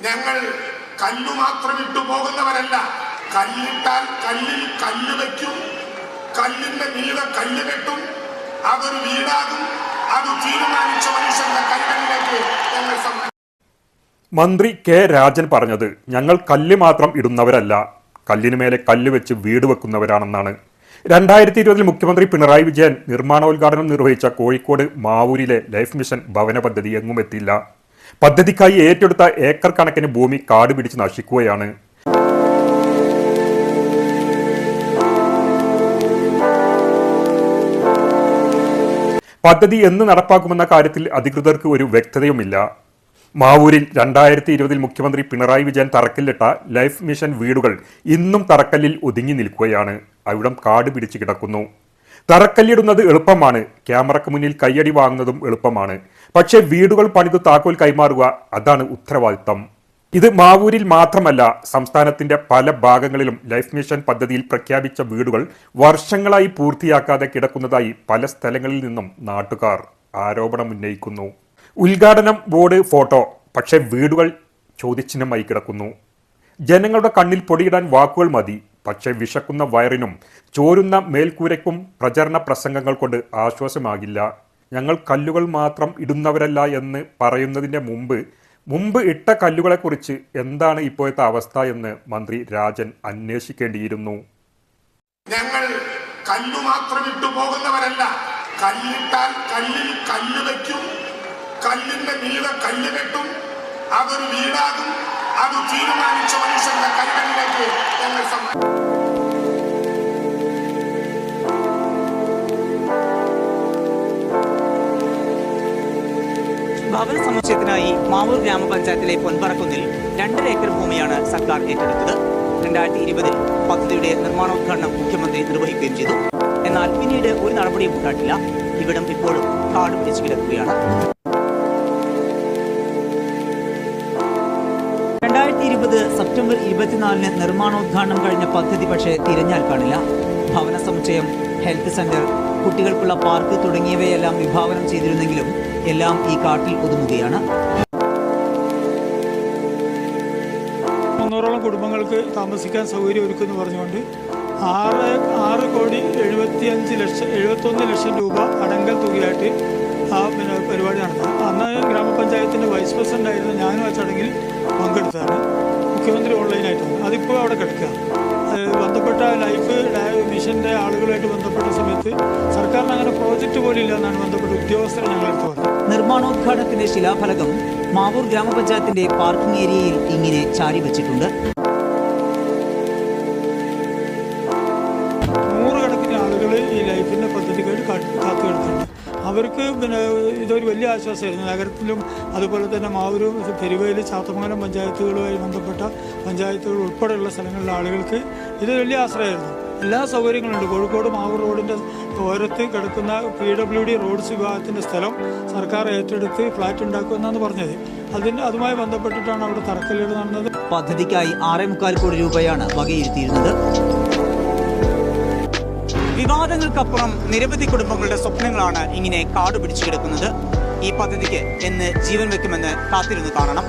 ഞങ്ങൾ കല്ലു മാത്രം ഇട്ടു പോകുന്നവരല്ല. കല്ലിട്ടാൽ കല്ലിൽ കല്ല് വയ്ക്കും, കല്ലിന്റെ മീതെ കല്ല് കെട്ടും, അതൊരു വീടാകും. അത് തീരുമാനിച്ച മനുഷ്യന്റെ കൈകളിലേക്ക് ഞങ്ങൾ മന്ത്രി കെ രാജൻ പറഞ്ഞത് ഞങ്ങൾ കല്ല് മാത്രം ഇടുന്നവരല്ല, കല്ലിന് മേലെ കല്ല് വെച്ച് വീട് വെക്കുന്നവരാണെന്നാണ്. 2020 മുഖ്യമന്ത്രി പിണറായി വിജയൻ നിർമ്മാണോദ്ഘാടനം നിർവഹിച്ച കോഴിക്കോട് മാവൂരിലെ ലൈഫ് മിഷൻ ഭവന പദ്ധതി എങ്ങും എത്തിയില്ല. പദ്ധതിക്കായി ഏറ്റെടുത്ത ഏക്കർ കണക്കിന് ഭൂമി കാട് പിടിച്ച് നശിക്കുകയാണ്. പദ്ധതി എന്ന് നടപ്പാക്കുമെന്ന കാര്യത്തിൽ അധികൃതർക്ക് ഒരു വ്യക്തതയുമില്ല. മാവൂരിൽ 2020 മുഖ്യമന്ത്രി പിണറായി വിജയൻ തറക്കല്ലിട്ട ലൈഫ് മിഷൻ വീടുകൾ ഇന്നും തറക്കല്ലിൽ ഒതുങ്ങി നിൽക്കുകയാണ്. അവിടം കാട് പിടിച്ച് കിടക്കുന്നു. തറക്കല്ലിടുന്നത് എളുപ്പമാണ്, ക്യാമറയ്ക്ക് മുന്നിൽ കയ്യടി വാങ്ങുന്നതും എളുപ്പമാണ്. പക്ഷേ വീടുകൾ പണിതു താക്കോൽ കൈമാറുക, അതാണ് ഉത്തരവാദിത്തം. ഇത് മാവൂരിൽ മാത്രമല്ല, സംസ്ഥാനത്തിന്റെ പല ഭാഗങ്ങളിലും ലൈഫ് മിഷൻ പദ്ധതിയിൽ പ്രഖ്യാപിച്ച വീടുകൾ വർഷങ്ങളായി പൂർത്തിയാക്കാതെ കിടക്കുന്നതായി പല സ്ഥലങ്ങളിൽ നിന്നും നാട്ടുകാർ ആരോപണം ഉന്നയിക്കുന്നു. ഉദ്ഘാടനം ബോർഡ് ഫോട്ടോ, പക്ഷേ വീടുകൾ ചോദ്യചിഹ്നമായി കിടക്കുന്നു. ജനങ്ങളുടെ കണ്ണിൽ പൊടിയിടാൻ വാക്കുകൾ മതി, പക്ഷേ വിശക്കുന്ന വയറിനും ചോരുന്ന മേൽക്കൂരയ്ക്കും പ്രചരണ പ്രസംഗങ്ങൾ കൊണ്ട് ആശ്വാസമാകില്ല. ഞങ്ങൾ കല്ലുകൾ മാത്രം ഇടുന്നവരല്ല എന്ന് പറയുന്നതിൻ്റെ മുമ്പ് ഇട്ട കല്ലുകളെക്കുറിച്ച് എന്താണ് ഇപ്പോഴത്തെ അവസ്ഥ എന്ന് മന്ത്രി രാജൻ അന്വേഷിക്കേണ്ടിയിരുന്നു. ഞങ്ങൾ കല്ലു മാത്രം ഇട്ടു പോകുന്നവരല്ല. കല്ലിട്ടാൽ കല്ലിൽ കല്ല് വയ്ക്കും, കല്ലിന്റെ മീതെ കല്ല് കെട്ടും, അതൊരു വീടാകും. അത് തീരുമാനിച്ച മനുഷ്യന്റെ കൈകളിലേക്ക് ഞങ്ങൾ ഭവന സമുച്ചയത്തിനായി മാവൂർ ഗ്രാമപഞ്ചായത്തിലെ പൊൻപറക്കുന്നിൽ 2.5 ഏക്കർ ഭൂമിയാണ് സർക്കാർ ഏറ്റെടുത്തത്. 2020 പദ്ധതിയുടെ നിർമ്മാണോദ്ഘാടനം മുഖ്യമന്ത്രി നിർവഹിക്കുകയും ചെയ്തു. എന്നാൽ പിന്നീട് ഒരു നടപടിയും ഉണ്ടായിട്ടില്ല. ഇവിടം ഇപ്പോഴും കാട് പിടിച്ചു കിടക്കുകയാണ്. 2020 സെപ്റ്റംബർ 24 നിർമ്മാണോദ്ഘാടനം കഴിഞ്ഞ പദ്ധതി പക്ഷേ തിരഞ്ഞാൽ കാണില്ല. ഭവന സമുച്ചയം, ഹെൽത്ത് സെന്റർ, കുട്ടികൾക്കുള്ള പാർക്ക് തുടങ്ങിയവയെല്ലാം വിഭാവനം ചെയ്തിരുന്നെങ്കിലും എല്ലാം ഈ കാട്ടിൽ ഒതുങ്ങുകയാണ്. 300ഓളം കുടുംബങ്ങൾക്ക് താമസിക്കാൻ സൗകര്യം ഒരുക്കുമെന്ന് പറഞ്ഞുകൊണ്ട് 6,71 ലക്ഷം രൂപ അടങ്കൽ തുകയായിട്ട് പരിപാടി നടന്നത്. അന്ന് ഗ്രാമപഞ്ചായത്തിൻ്റെ വൈസ് പ്രസിഡന്റ് ആയിരുന്ന ഞാനും ആ ചടങ്ങിൽ പങ്കെടുത്താണ്. മുഖ്യമന്ത്രി ഓൺലൈനായിട്ട് വന്നു. അതിപ്പോൾ അവിടെ കിടക്കുക. ബന്ധപ്പെട്ട ലൈഫ് മിഷൻ്റെ ആളുകളായിട്ട് ബന്ധപ്പെട്ട സമയത്ത് സർക്കാരിന് അങ്ങനെ പ്രോജക്റ്റ് പോലും ഇല്ല എന്നാണ് ബന്ധപ്പെട്ട ഉദ്യോഗസ്ഥരെ ഞങ്ങളെടുത്ത് പറഞ്ഞത്. നിർമ്മാണോദ്ഘാടനത്തിന്റെ ശിലാഫലകം മാവൂർ ഗ്രാമപഞ്ചായത്തിന്റെ പാർക്കിംഗ് ഏരിയയിൽ ഇങ്ങനെ ചാരി വെച്ചിട്ടുണ്ട്. നൂറുകണക്കിന് ആളുകൾ ഈ ലൈഫിൻ്റെ പദ്ധതിക്കായിട്ട് കാത്തു കിടക്കുന്നുണ്ട്. അവർക്ക് ഇതൊരു വലിയ ആശ്വാസമായിരുന്നു. നഗരത്തിലും അതുപോലെ തന്നെ മാവൂരും പെരുവയിൽ ചാത്തമംഗലം പഞ്ചായത്തുകളുമായി ബന്ധപ്പെട്ട പഞ്ചായത്തുകൾ ഉൾപ്പെടെയുള്ള സ്ഥലങ്ങളിലെ ആളുകൾക്ക് ഇത് വലിയ ആശ്രയമായിരുന്നു. എല്ലാ സൗകര്യങ്ങളുണ്ട്. കോഴിക്കോട് മാവൂർ റോഡിൻ്റെ ഓരത്ത് കിടക്കുന്ന PWD റോഡ്സ് വിഭാഗത്തിൻ്റെ സ്ഥലം സർക്കാർ ഏറ്റെടുത്ത് ഫ്ലാറ്റ് ഉണ്ടാക്കുമെന്നാണ് പറഞ്ഞത്. അതുമായി ബന്ധപ്പെട്ടിട്ടാണ് അവിടെ തറക്കല്ലിടൽ നടന്നത്. പദ്ധതിക്കായി 6.25 കോടി രൂപയാണ് വകയിരുത്തിയിരുന്നത്. വിവാദങ്ങൾക്കപ്പുറം നിരവധി കുടുംബങ്ങളുടെ സ്വപ്നങ്ങളാണ് ഇങ്ങനെ കാട് പിടിച്ചു കിടക്കുന്നത്. ഈ പദ്ധതിക്ക് എന്ന് ജീവൻ വെക്കുമെന്ന് കാത്തിരുന്ന് കാണണം.